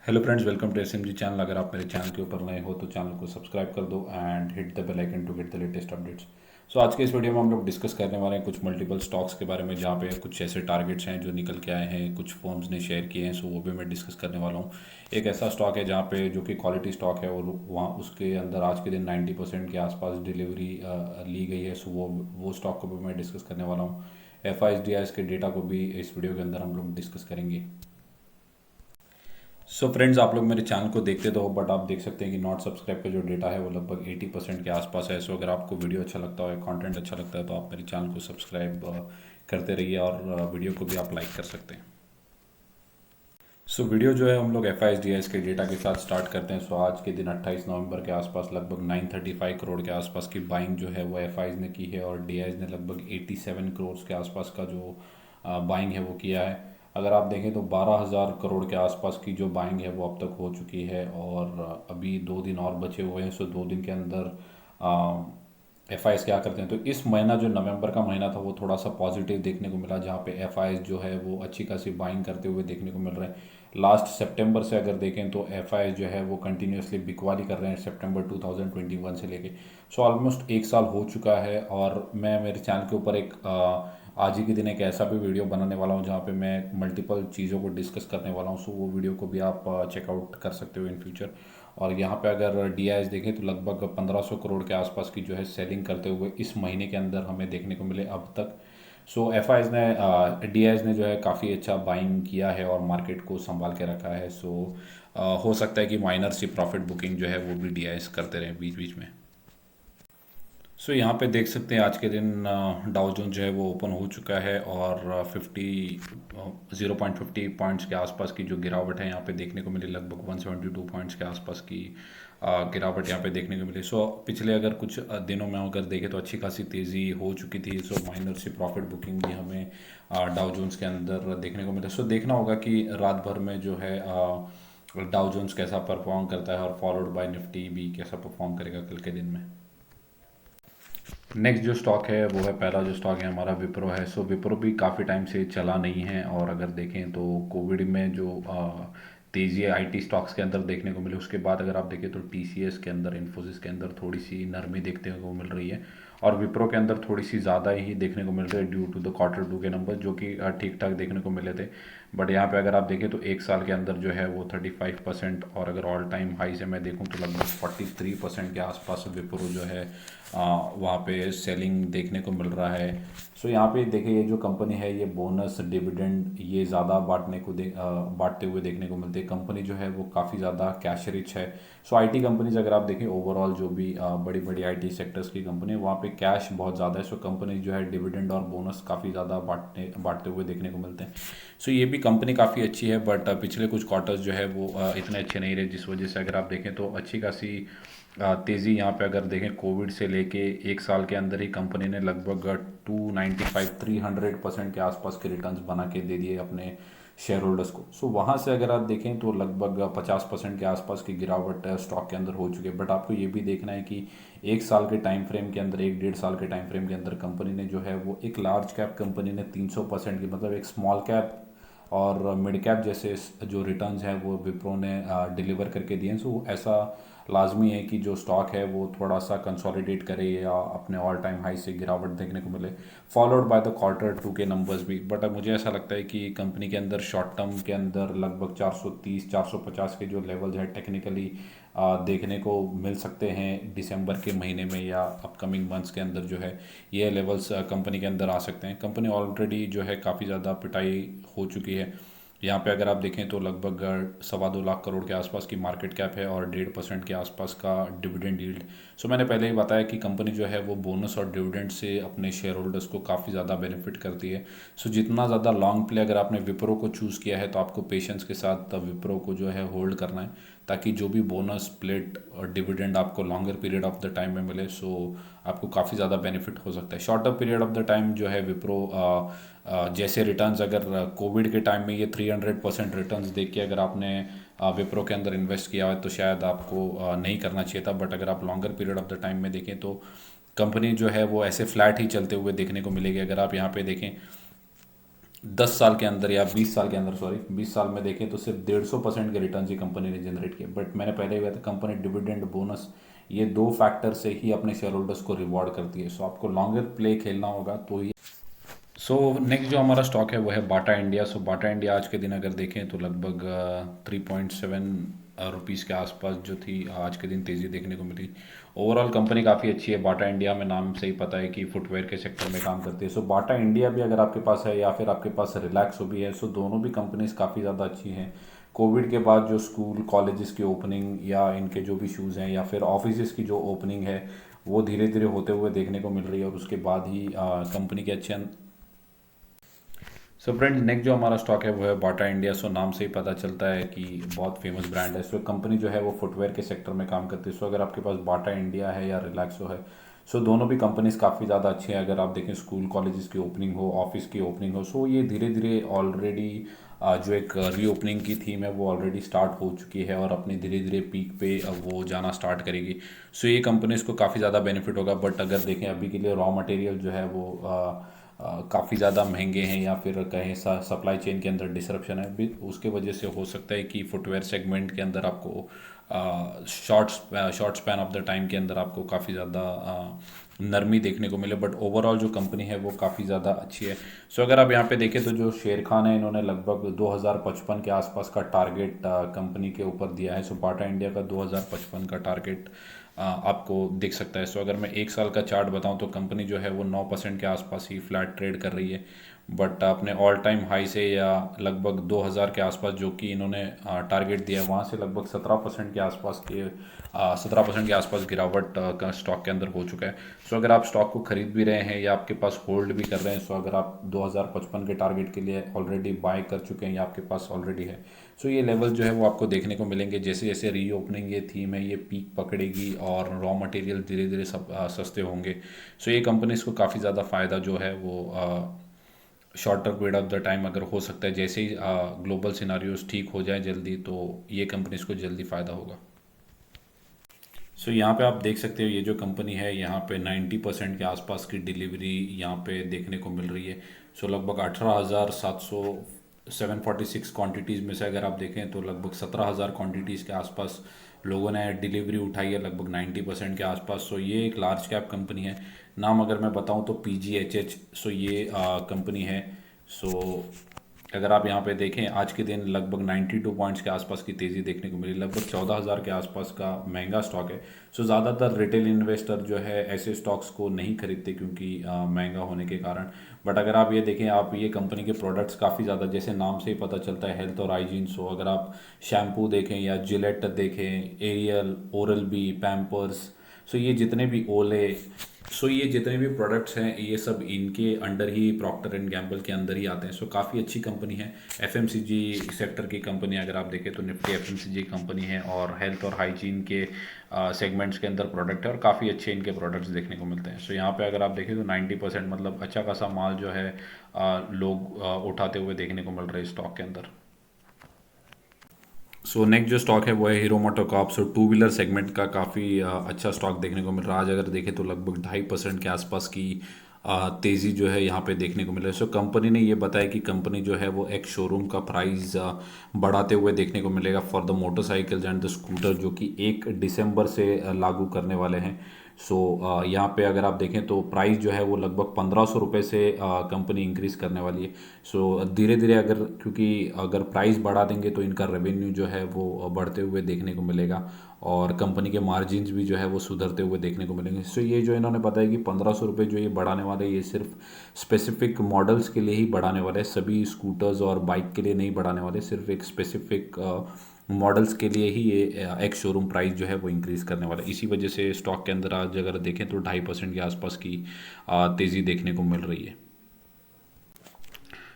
Hello friends, welcome to SMG channel. अगर आप मेरे चैनल के ऊपर नए हो तो चैनल को सब्सक्राइब कर दो and hit the bell icon to get the latest updates. So आज के इस वीडियो में हम लोग डिस्कस करने वाले हैं कुछ मल्टीपल स्टॉक्स के बारे में, जहाँ पे कुछ ऐसे टारगेट्स हैं जो निकल के आए हैं, कुछ फर्म्स ने शेयर किए हैं, सो वो भी मैं डिस्कस करने वाला हूँ। एक ऐसा स्टॉक है जहाँ पे जो कि क्वालिटी स्टॉक है, और वहाँ उसके अंदर आज के दिन 90% के आसपास डिलीवरी ली गई है। सो वो स्टॉक को भी मैं डिस्कस करने वाला हूँ। एफ के डेटा को भी इस वीडियो के अंदर हम लोग डिस्कस करेंगे। सो फ्रेंड्स, आप लोग मेरे चैनल को देखते तो हो, बट आप देख सकते हैं कि नॉट सब्सक्राइब का जो डेटा है वो लगभग 80% के आसपास है। सो अगर आपको वीडियो अच्छा लगता है, कंटेंट अच्छा लगता है, तो आप मेरे चैनल को सब्सक्राइब करते रहिए, और वीडियो को भी आप लाइक कर सकते हैं। सो वीडियो जो है हम लोग एफ के डेटा के साथ स्टार्ट करते हैं। सो आज के दिन 28 नवंबर के आसपास लगभग 935 करोड़ के आसपास की बाइंग जो है वो एफ ने की है, और डी ने लगभग 87 करोड़ के आसपास का जो बाइंग है वो किया है। अगर आप देखें तो 12,000 करोड़ के आसपास की जो बाइंग है वो अब तक हो चुकी है, और अभी 2 दिन और बचे हुए हैं। सो 2 दिन के अंदर एफ क्या करते हैं, तो इस महीना जो नवंबर का महीना था वो थोड़ा सा पॉजिटिव देखने को मिला, जहाँ पे एफ जो है वो अच्छी खासी बाइंग करते हुए देखने को मिल रहे हैं। लास्ट सितंबर से अगर देखें तो एफ जो है वो कंटिन्यूसली बिकवाली कर रहे हैं, सितंबर 2021 से लेके। सो ऑलमोस्ट 1 साल हो चुका है, और मैं मेरे चैनल के ऊपर एक आज ही के दिन एक ऐसा भी वीडियो बनाने वाला हूँ जहाँ पे मैं मल्टीपल चीज़ों को डिस्कस करने वाला हूँ। सो वो वीडियो को भी आप चेकआउट कर सकते हो इन फ्यूचर। और यहाँ पे अगर डी देखें तो लगभग 1500 करोड़ के आसपास की जो है सेलिंग करते हुए इस महीने के अंदर हमें देखने को मिले अब तक। सो एफ ने डी ने जो है काफ़ी अच्छा बाइंग किया है और मार्केट को संभाल के रखा है। सो हो सकता है कि माइनर सी प्रॉफिट बुकिंग जो है वो भी डी करते रहे बीच बीच में। सो यहाँ पे देख सकते हैं आज के दिन डाउ जोन जो है वो ओपन हो चुका है, और 0.50 पॉइंट्स के आसपास की जो गिरावट है यहाँ पे देखने को मिली, लगभग 172 पॉइंट्स के आसपास की गिरावट यहाँ पे देखने को मिली। सो पिछले अगर कुछ दिनों में अगर देखें तो अच्छी खासी तेज़ी हो चुकी थी। सो माइनर सी प्रॉफिट बुकिंग भी हमें डाउ जोन्स के अंदर देखने को मिले। सो देखना होगा कि रात भर में जो है डाउ जोन्स कैसा परफॉर्म करता है, और फॉलोड बाय निफ्टी भी कैसा परफॉर्म करेगा कल के दिन में। नेक्स्ट जो स्टॉक है वो है, पहला जो स्टॉक है हमारा विप्रो है। सो विप्रो भी काफ़ी टाइम से चला नहीं है, और अगर देखें तो कोविड में जो तेज़ी आईटी स्टॉक्स के अंदर देखने को मिली, उसके बाद अगर आप देखें तो टीसीएस के अंदर, इन्फोसिस के अंदर थोड़ी सी नरमी देखने को मिल रही है, और विप्रो के अंदर थोड़ी सी ज़्यादा ही देखने को मिल रही है ड्यू टू द Q2 के नंबर, जो कि ठीक ठाक देखने को मिले थे। बट यहाँ पे अगर आप देखें तो 1 साल के अंदर जो है वो 35%, और अगर ऑल टाइम हाई से मैं देखूँ तो लगभग 43% के आसपास विप्रो जो है वहाँ पे सेलिंग देखने को मिल रहा है। सो यहाँ पे देखिए, ये जो कंपनी है ये बोनस डिविडेंड ये ज़्यादा बांटते हुए देखने को मिलती है। कंपनी जो है वो काफ़ी ज़्यादा कैश रिच है। सो आईटी कंपनीज अगर आप देखें, ओवरऑल जो भी बड़ी बड़ी आईटी सेक्टर्स की कंपनी है वहाँ पे कैश बहुत ज़्यादा है। सो कंपनी जो है डिविडेंड और बोनस काफ़ी ज़्यादा बांटते हुए देखने को मिलते हैं। सो ये भी कंपनी काफ़ी अच्छी है, बट पिछले कुछ क्वार्टर्स जो है वो इतने अच्छे नहीं रहे, जिस वजह से अगर आप देखें तो अच्छी खासी तेज़ी यहाँ पे अगर देखें, कोविड से लेके 1 साल के अंदर ही कंपनी ने लगभग 295-300% के आसपास के रिटर्न्स बना के दे दिए अपने शेयर होल्डर्स को। सो वहाँ से अगर आप देखें तो लगभग 50% के आसपास की गिरावट स्टॉक के अंदर हो चुकी है। बट आपको ये भी देखना है कि 1 साल के टाइम फ्रेम के अंदर, 1 डेढ़ साल के टाइम फ्रेम के अंदर कंपनी ने जो है वो, एक लार्ज कैप कंपनी ने 300% की, मतलब एक स्मॉल कैप और मिड कैप जैसे जो रिटर्न्स हैं वो विप्रो ने डिलीवर करके दिए हैं। सो ऐसा लाजमी है कि जो स्टॉक है वो थोड़ा सा कंसोलिडेट करे या अपने ऑल टाइम हाई से गिरावट देखने को मिले, फॉलोड बाय द Q2 के नंबर्स भी। बट अब मुझे ऐसा लगता है कि कंपनी के अंदर शॉर्ट टर्म के अंदर लगभग 430-450 के जो लेवल्स है टेक्निकली देखने को मिल सकते हैं दिसंबर के महीने में, या अपकमिंग मंथ्स के अंदर जो है ये लेवल्स कंपनी के अंदर आ सकते हैं। कंपनी ऑलरेडी जो है काफ़ी ज़्यादा पिटाई हो चुकी है। यहाँ पे अगर आप देखें तो लगभग 2.25 लाख करोड़ के आसपास की मार्केट कैप है, और 1.5% के आसपास का डिविडेंड यील्ड। सो मैंने पहले ही बताया कि कंपनी जो है वो बोनस और डिविडेंड से अपने शेयर होल्डर्स को काफ़ी ज़्यादा बेनिफिट करती है। सो जितना ज़्यादा लॉन्ग प्ले अगर आपने विप्रो को चूज़ किया है तो आपको पेशेंस के साथ विप्रो को जो है होल्ड करना है, ताकि जो भी बोनस, स्प्लिट और डिविडेंड आपको longer period of the time में मिले। सो आपको काफ़ी ज़्यादा बेनिफिट हो सकता है। Shorter period of the time जो है विप्रो जैसे रिटर्न्स, अगर कोविड के टाइम में ये 300% रिटर्न्स देख के अगर आपने विप्रो के अंदर इन्वेस्ट किया है तो शायद आपको नहीं करना चाहिए था। बट अगर आप longer period of the time में देखें तो कंपनी जो है वो ऐसे फ्लैट ही चलते हुए देखने को मिलेगी। अगर आप यहाँ पे देखें 10 साल के अंदर या 20 साल के अंदर, सॉरी 20 साल में देखें तो सिर्फ 150% के रिटर्न ही कंपनी ने जनरेट किए। बट मैंने पहले भी बताया था, कंपनी डिविडेंड, बोनस, ये दो फैक्टर से ही अपने शेयर होल्डर्स को रिवॉर्ड करती है। सो आपको लॉन्गर प्ले खेलना होगा तो ये। सो नेक्स्ट जो हमारा स्टॉक है वो है बाटा इंडिया। सो बाटा इंडिया आज के दिन अगर देखें तो लगभग 3.7 रुपीज़ के आसपास जो थी, आज के दिन तेज़ी देखने को मिली। ओवरऑल कंपनी काफ़ी अच्छी है। बाटा इंडिया में नाम से ही पता है कि फुटवेयर के सेक्टर में काम करती है। सो बाटा इंडिया भी अगर आपके पास है या फिर आपके पास रिलैक्सो भी है, सो दोनों भी कंपनीज काफ़ी ज़्यादा अच्छी हैं। कोविड के बाद जो स्कूल कॉलेजेस की ओपनिंग या इनके जो भी शूज़ हैं या फिर ऑफिस की जो ओपनिंग है वो धीरे धीरे होते हुए देखने को मिल रही है, और उसके बाद ही कंपनी के अच्छे। सो फ्रेंड्स, नेक्स्ट जो हमारा स्टॉक है वो है बाटा इंडिया। सो नाम से ही पता चलता है कि बहुत फेमस ब्रांड है। सो कंपनी जो है वो फुटवेयर के सेक्टर में काम करती है। सो अगर आपके पास बाटा इंडिया है या रिलैक्सो है, सो दोनों भी कंपनीज काफ़ी ज़्यादा अच्छी हैं। अगर आप देखें स्कूल कॉलेजेस की ओपनिंग हो, ऑफिस की ओपनिंग हो, सो ये धीरे धीरे ऑलरेडी जो एक रीओपनिंग की थीम है वो ऑलरेडी स्टार्ट हो चुकी है और अपनी धीरे धीरे पीक पे वो जाना स्टार्ट करेगी। सो ये कंपनीज को काफ़ी ज़्यादा बेनिफिट होगा। बट अगर देखें अभी के लिए रॉ मटेरियल जो है वो काफ़ी ज़्यादा महंगे हैं या फिर कहें सप्लाई चेन के अंदर डिसरप्शन है भी, उसके वजह से हो सकता है कि फुटवेयर सेगमेंट के अंदर आपको short span of the time के अंदर आपको काफ़ी ज़्यादा नरमी देखने को मिले। बट ओवरऑल जो कंपनी है वो काफ़ी ज़्यादा अच्छी है। सो अगर आप यहाँ पे देखें तो जो शेर खान है, इन्होंने लगभग 2055 के आसपास का टारगेट कंपनी के ऊपर दिया है। सो बाटा इंडिया का 2055 का टारगेट आपको दिख सकता है। सो अगर मैं एक साल का चार्ट बताऊं तो कंपनी जो है वो 9% के आसपास ही फ्लैट ट्रेड कर रही है। बट अपने ऑल टाइम हाई से या लगभग 2000 के आसपास जो कि इन्होंने टारगेट दिया है, वहाँ से लगभग 17% के आसपास के 17% के आसपास गिरावट का स्टॉक के अंदर हो चुका है। सो अगर आप स्टॉक को खरीद भी रहे हैं या आपके पास होल्ड भी कर रहे हैं, सो अगर आप 2055 के टारगेट के लिए ऑलरेडी बाय कर चुके हैं या आपके पास ऑलरेडी है, सो ये लेवल जो है वो आपको देखने को मिलेंगे। जैसे जैसे रीओपनिंग ये थीम है ये पीक पकड़ेगी और रॉ मटेरियल धीरे धीरे सब सस्ते होंगे। सो ये कंपनीज को काफ़ी ज़्यादा फ़ायदा जो है वो shorter period of the time अगर हो सकता है, जैसे ही ग्लोबल सिनारियोज ठीक हो जाए जल्दी, तो ये कंपनीज को जल्दी फ़ायदा होगा। सो यहाँ पे आप देख सकते हो ये जो कंपनी है यहाँ पे 90% के आसपास की डिलीवरी यहाँ पे देखने को मिल रही है। सो लगभग 18,700 746 क्वांटिटीज़ में से अगर आप देखें तो लगभग 17,000 क्वांटिटीज़ के आसपास लोगों ने डिलीवरी उठाई है, लगभग 90% के आसपास। सो ये एक लार्ज कैप कंपनी है। नाम अगर मैं बताऊँ तो PGHH, सो ये कंपनी है। सो अगर आप यहाँ पे देखें आज के दिन लगभग 92 पॉइंट्स के आसपास की तेज़ी देखने को मिली, लगभग 14,000 के आसपास का महंगा स्टॉक है। सो ज़्यादातर रिटेल इन्वेस्टर जो है ऐसे स्टॉक्स को नहीं खरीदते क्योंकि महंगा होने के कारण। बट अगर आप ये देखें, आप ये कंपनी के प्रोडक्ट्स काफ़ी ज़्यादा, जैसे नाम से ही पता चलता है, हेल्थ और हाइजीन। सो अगर आप शैम्पू देखें या जिलेट देखें, एरियल, ओरल बी, पैम्पर्स, सो ये जितने भी ओले, सो ये जितने भी प्रोडक्ट्स हैं ये सब इनके अंडर ही, प्रॉक्टर एंड गैम्बल के अंदर ही आते हैं। सो काफ़ी अच्छी कंपनी है। FMCG सेक्टर की कंपनी अगर आप देखें तो निफ्टी FMCG कंपनी है और हेल्थ और हाइजीन के सेगमेंट्स के अंदर प्रोडक्ट है और काफ़ी अच्छे इनके प्रोडक्ट्स देखने को मिलते हैं। सो यहाँ पे अगर आप देखें तो 90% मतलब अच्छा खासा माल जो है लोग उठाते हुए देखने को मिल रहे हैं स्टॉक के अंदर। सो नेक्स्ट जो स्टॉक है वो है हीरो मोटोकॉर्प। सो टू व्हीलर सेगमेंट का काफ़ी अच्छा स्टॉक देखने को मिल रहा है। आज अगर देखें तो लगभग 2.5% के आसपास की तेज़ी जो है यहाँ पे देखने को मिल रहा है। सो कंपनी ने ये बताया कि कंपनी जो है वो एक शोरूम का प्राइस बढ़ाते हुए देखने को मिलेगा for the motorcycles and the scooter, जो कि 1 दिसंबर से लागू करने वाले हैं। सो यहाँ पे अगर आप देखें तो प्राइस जो है वो लगभग 1,500 रुपये से कंपनी इंक्रीज करने वाली है। सो धीरे धीरे अगर, क्योंकि अगर प्राइस बढ़ा देंगे तो इनका रेवेन्यू जो है वो बढ़ते हुए देखने को मिलेगा और कंपनी के मार्जिन्स भी जो है वो सुधरते हुए देखने को मिलेंगे। सो ये जो इन्होंने बताया कि 1,500 रुपये जो ये बढ़ाने वाले हैं, ये सिर्फ स्पेसिफिक मॉडल्स के लिए ही बढ़ाने वाले हैं, सभी स्कूटर्स और बाइक के लिए नहीं बढ़ाने वाले, सिर्फ एक स्पेसिफिक मॉडल्स के लिए ही ये एक शोरूम प्राइस जो है वो इंक्रीज़ करने वाला है। इसी वजह से स्टॉक के अंदर आज अगर देखें तो 2.5% के आसपास की तेज़ी देखने को मिल रही है।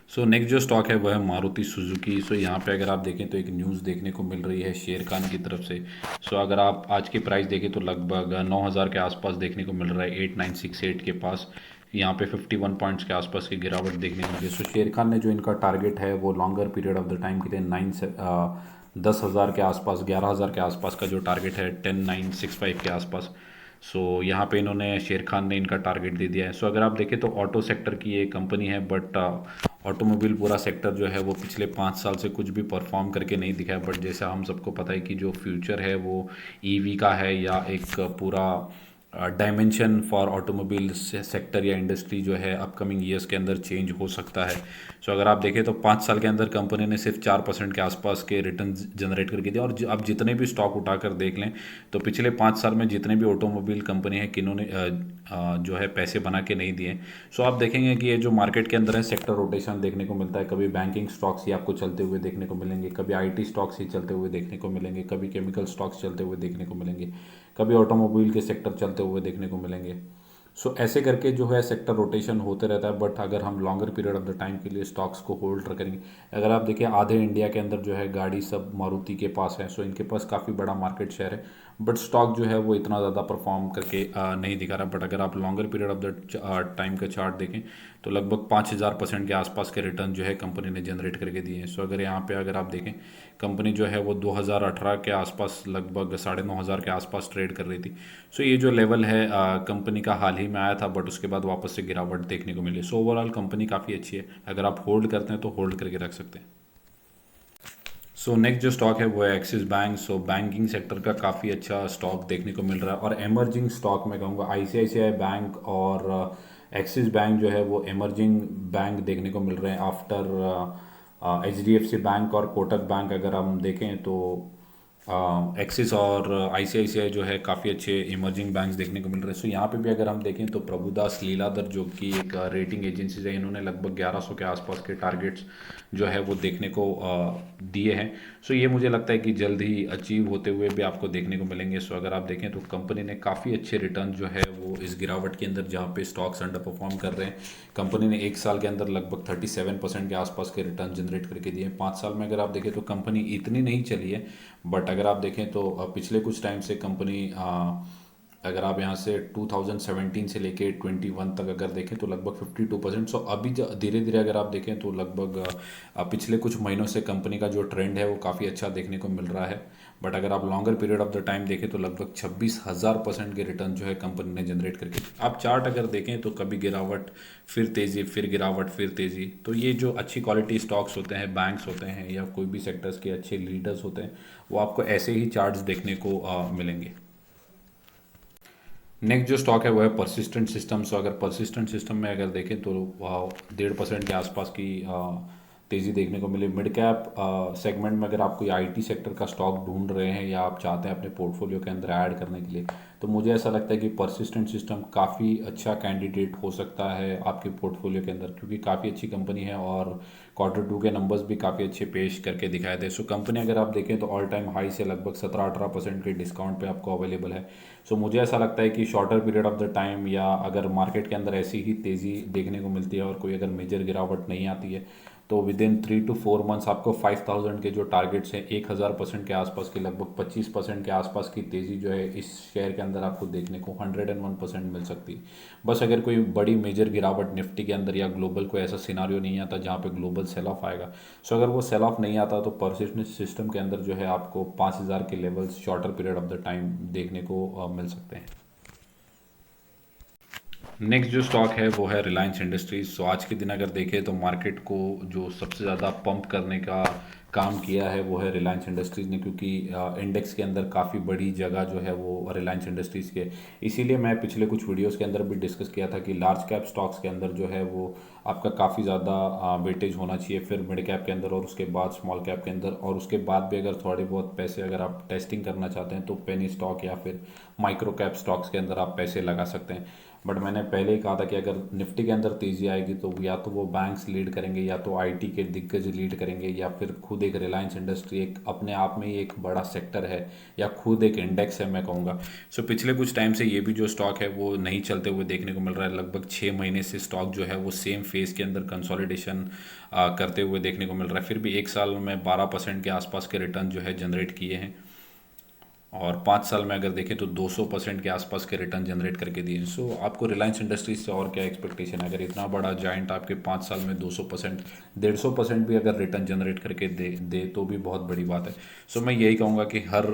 सो नेक्स्ट जो स्टॉक है वो है मारुति सुजुकी। सो यहाँ पे अगर आप देखें तो एक न्यूज़ देखने को मिल रही है शेर खान की तरफ से। सो अगर आप आज के प्राइस देखें तो लगभग 9,000 के आसपास देखने को मिल रहा है, 8,968 के पास। यहाँ पे 51 पॉइंट्स के आसपास की गिरावट देखने को मिली। सो शेर खान ने जो इनका टारगेट है वो longer period of the time के लिए 10,000 के आसपास, 11,000 के आसपास का जो टारगेट है, 10,965 के आसपास। सो यहाँ पे इन्होंने, शेर खान ने इनका टारगेट दे दिया है। सो अगर आप देखें तो ऑटो सेक्टर की ये कंपनी है, बट ऑटोमोबाइल पूरा सेक्टर जो है वो पिछले 5 साल से कुछ भी परफॉर्म करके नहीं दिखा है, बट जैसे हम सबको पता है कि जो फ्यूचर है वो ईवी का है, या एक पूरा डायमेंशन फॉर ऑटोमोबाइल सेक्टर या इंडस्ट्री जो है अपकमिंग ईयर्स के अंदर चेंज हो सकता है। सो अगर आप देखें तो 5 साल के अंदर कंपनी ने सिर्फ 4% के आसपास के रिटर्न जनरेट करके दिया। और आप जितने भी स्टॉक उठाकर देख लें तो पिछले 5 साल में जितने भी ऑटोमोबाइल कंपनी है किन्होंने जो है पैसे बना के नहीं दिए। सो आप देखेंगे कि ये जो मार्केट के अंदर है सेक्टर रोटेशन देखने को मिलता है। कभी बैंकिंग स्टॉक्स ही आपको चलते हुए देखने को मिलेंगे, कभी आईटी स्टॉक्स ही चलते हुए देखने को मिलेंगे, कभी केमिकल स्टॉक्स चलते हुए देखने को मिलेंगे, कभी ऑटोमोबाइल के सेक्टर चलते हुए देखने को मिलेंगे। सो ऐसे करके जो है सेक्टर रोटेशन होते रहता है। बट अगर हम longer period of the time के लिए स्टॉक्स को होल्ड करेंगे, अगर आप देखिए आधे इंडिया के अंदर जो है गाड़ी सब मारुति के पास है। सो इनके पास काफ़ी बड़ा मार्केट शेयर है, बट स्टॉक जो है वो इतना ज़्यादा परफॉर्म करके नहीं दिखा रहा। बट अगर आप longer period of the time का चार्ट देखें तो लगभग 5,000% के आसपास के रिटर्न जो है कंपनी ने जनरेट करके दिए हैं। सो अगर यहाँ पे अगर आप देखें, कंपनी जो है वो 2018 के आसपास लगभग 9,500 के आसपास ट्रेड कर रही थी। सो ये जो लेवल है कंपनी का हाल ही में आया था, बट उसके बाद वापस से गिरावट देखने को मिली। सो ओवरऑल कंपनी काफ़ी अच्छी है, अगर आप होल्ड करते हैं तो होल्ड करके रख सकते हैं। सो नेक्स्ट जो स्टॉक है वो है एक्सिस बैंक। सो बैंकिंग सेक्टर का काफ़ी अच्छा स्टॉक देखने को मिल रहा है, और एमर्जिंग स्टॉक में कहूँगा आईसीआईसीआई बैंक और एक्सिस बैंक जो है वो एमर्जिंग बैंक देखने को मिल रहे हैं आफ्टर एचडीएफसी बैंक और कोटक बैंक। अगर हम देखें तो एक्सिस और आईसीआईसीआई जो है काफ़ी अच्छे इमर्जिंग बैंक्स देखने को मिल रहे हैं। सो यहाँ पे भी अगर हम देखें तो प्रभुदास लीलाधर जो कि एक रेटिंग एजेंसी है, इन्होंने लगभग 1100 के आसपास के टारगेट्स जो है वो देखने को दिए हैं। सो ये मुझे लगता है कि जल्द ही अचीव होते हुए भी आपको देखने को मिलेंगे। सो अगर आप देखें तो कंपनी ने काफ़ी अच्छे रिटर्न जो है वो इस गिरावट के अंदर, जहाँ पे स्टॉक्स अंडर परफॉर्म कर रहे हैं, कंपनी ने 1 साल के अंदर लगभग 37% के आसपास के रिटर्न जनरेट करके दिए हैं। 5 साल में अगर आप देखें तो कंपनी इतनी नहीं चली है, बट अगर आप देखें तो पिछले कुछ टाइम से कंपनी अगर आप यहाँ से 2017 से लेके 21 तक अगर देखें तो लगभग 52%। सो अभी धीरे धीरे अगर आप देखें तो लगभग पिछले कुछ महीनों से कंपनी का जो ट्रेंड है वो काफ़ी अच्छा देखने को मिल रहा है। बट अगर आप longer period of the time देखें तो लगभग 26,000% के रिटर्न जो है कंपनी ने जनरेट करके, आप चार्ट अगर देखें तो कभी गिरावट, फिर तेज़ी, फिर गिरावट, फिर तेज़ी। तो ये जो अच्छी क्वालिटी स्टॉक्स होते हैं, बैंक्स होते हैं, या कोई भी सेक्टर्स के अच्छे लीडर्स होते हैं, वो आपको ऐसे ही चार्ट्स देखने को मिलेंगे। नेक्स्ट जो स्टॉक है वो है परसिस्टेंट सिस्टम। सो अगर परसिस्टेंट सिस्टम में अगर देखें तो 1.5% के आसपास की तेज़ी देखने को मिली। मिड कैप सेगमेंट में अगर आप कोई आईटी सेक्टर का स्टॉक ढूंढ रहे हैं या आप चाहते हैं अपने पोर्टफोलियो के अंदर ऐड करने के लिए, तो मुझे ऐसा लगता है कि परसिस्टेंट सिस्टम काफ़ी अच्छा कैंडिडेट हो सकता है आपके पोर्टफोलियो के अंदर, क्योंकि काफ़ी अच्छी कंपनी है और Q2 के नंबर्स भी काफ़ी अच्छे पेश करके दिखाए थे। सो कंपनी अगर आप देखें तो ऑल टाइम हाई से लगभग 17-18% के डिस्काउंट पे आपको अवेलेबल है। सो मुझे ऐसा लगता है कि shorter period of the time, या अगर मार्केट के अंदर ऐसी ही तेज़ी देखने को मिलती है और कोई अगर मेजर गिरावट नहीं आती है, तो विद इन 3 to 4 मंथ्स आपको 5,000 के जो टारगेट्स हैं 1,000% के आसपास की, लगभग 25% के आसपास की तेज़ी जो है इस शेयर के अंदर आपको देखने को 101% मिल सकती है। बस अगर कोई बड़ी मेजर गिरावट निफ्टी के अंदर या ग्लोबल कोई ऐसा सिनारियो नहीं आता जहाँ पे ग्लोबल सेल ऑफ आएगा। सो अगर वो सेल ऑफ नहीं आता तो परसिस्टेंट सिस्टम के अंदर जो है आपको 5,000 के levels shorter period of the time देखने को मिल सकते हैं। नेक्स्ट जो स्टॉक है वो है रिलायंस इंडस्ट्रीज। सो आज के दिन अगर देखें तो मार्केट को जो सबसे ज़्यादा पंप करने का काम किया है वो है रिलायंस इंडस्ट्रीज़ ने, क्योंकि इंडेक्स के अंदर काफ़ी बड़ी जगह जो है वो रिलायंस इंडस्ट्रीज़ के। इसीलिए मैं पिछले कुछ वीडियोस के अंदर भी डिस्कस किया था कि लार्ज कैप स्टॉक्स के अंदर जो है वो आपका काफ़ी ज़्यादा वेटेज होना चाहिए, फिर मिड कैप के अंदर, और उसके बाद स्मॉल कैप के अंदर, और उसके बाद भी अगर थोड़े बहुत पैसे अगर आप टेस्टिंग करना चाहते हैं तो पेनी स्टॉक या फिर माइक्रो कैप स्टॉक्स के अंदर आप पैसे लगा सकते हैं। बट मैंने पहले ही कहा था कि अगर निफ्टी के अंदर तेज़ी आएगी तो या तो वो बैंक्स लीड करेंगे, या तो आईटी के दिग्गज लीड करेंगे, या फिर खुद एक रिलायंस इंडस्ट्री एक अपने आप में ही एक बड़ा सेक्टर है, या खुद एक इंडेक्स है मैं कहूँगा। सो पिछले कुछ टाइम से ये भी जो स्टॉक है वो नहीं चलते हुए देखने को मिल रहा है। लगभग 6 महीने से स्टॉक जो है वो सेम फेज के अंदर कंसोलिडेशन करते हुए देखने को मिल रहा है। फिर भी 1 साल में 12% के आसपास के रिटर्न जो है जनरेट किए हैं। और 5 साल में अगर देखें तो 200% के आसपास के रिटर्न जनरेट करके दिए। सो आपको रिलायंस इंडस्ट्रीज से और क्या एक्सपेक्टेशन है? अगर इतना बड़ा जाइंट आपके 5 साल में 200%, 150% भी अगर रिटर्न जनरेट करके दे तो भी बहुत बड़ी बात है। सो मैं यही कहूँगा कि हर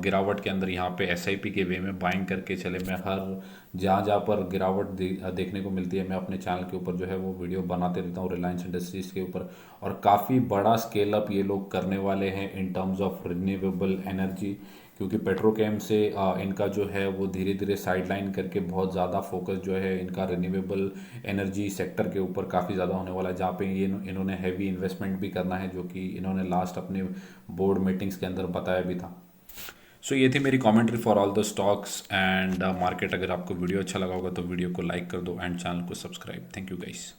गिरावट के अंदर यहाँ पे एसआईपी के वे में बाइंग करके चले। मैं हर जहाँ जहाँ पर गिरावट देखने को मिलती है, मैं अपने चैनल के ऊपर जो है वो वीडियो बनाते रहता हूँ रिलायंस इंडस्ट्रीज़ के ऊपर। और काफ़ी बड़ा स्केल अप ये लोग करने वाले हैं in terms of renewable energy, क्योंकि पेट्रोकेम से इनका जो है वो धीरे धीरे साइडलाइन करके बहुत ज़्यादा फोकस जो है इनका रिन्यूएबल एनर्जी सेक्टर के ऊपर काफ़ी ज़्यादा होने वाला है, जहाँ पे ये इन्होंने हैवी इन्वेस्टमेंट भी करना है, जो कि इन्होंने लास्ट अपने बोर्ड मीटिंग्स के अंदर बताया भी था। सो ये थी मेरी commentary for all the stocks and market. अगर आपको वीडियो अच्छा लगा होगा तो वीडियो को लाइक कर दो एंड चैनल को सब्सक्राइब। Thank you guys.